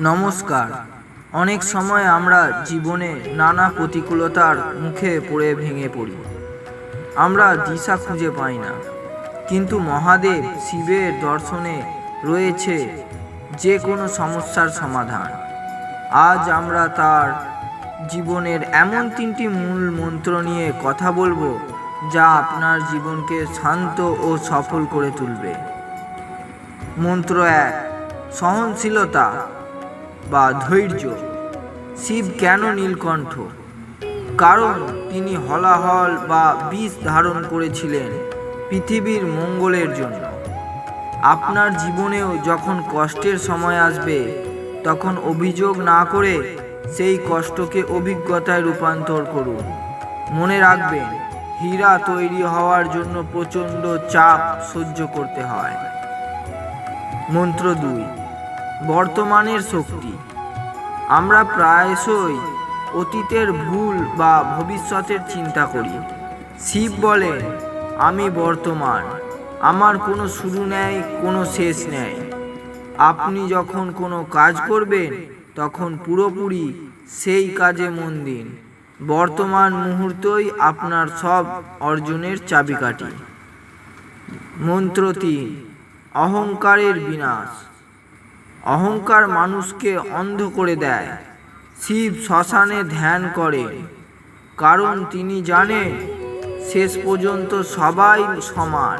নমস্কার। অনেক সময় আমরা জীবনে নানা প্রতিকূলতার মুখে পড়ে ভেঙে পড়ি। আমরা দিশা খুঁজে পাই না, কিন্তু মহাদেব শিবের দর্শনে রয়েছে যে কোনো সমস্যার সমাধান। আজ আমরা তার জীবনের এমন 3টি মূল মন্ত্র নিয়ে কথা বলবো, যা আপনার জীবনকে শান্ত ও সফল করে তুলবে। মন্ত্র 1, সহনশীলতা বা ধৈর্য। শিব কেন নীলকণ্ঠ? কারণ তিনি হলাহল বা বিষ ধারণ করেছিলেন পৃথিবীর মঙ্গলের জন্য। আপনার জীবনেও যখন কষ্টের সময় আসবে, তখন অভিযোগ না করে সেই কষ্টকে অভিজ্ঞতায় রূপান্তর করুন। মনে রাখবেন, হীরা তৈরি হওয়ার জন্য প্রচণ্ড চাপ সহ্য করতে হয়। মন্ত্র 2, বর্তমানের শক্তি। আমরা প্রায়শই অতীতের ভুল বা ভবিষ্যতের চিন্তা করি। শিব বলেন, আমি বর্তমান, আমার কোনো শুরু নেই, কোনো শেষ নেই। আপনি যখন কোনো কাজ করবেন, তখন পুরোপুরি সেই কাজে মন দিন। বর্তমান মুহূর্তই আপনার সব অর্জনের চাবিকাঠি। মন্ত্র 3, অহংকারের বিনাশ। অহংকার মানুষকে অন্ধ করে দেয়। শিব শ্মশানে ধ্যান করেন, কারণ তিনি জানেন শেষ পর্যন্ত সবাই সমান।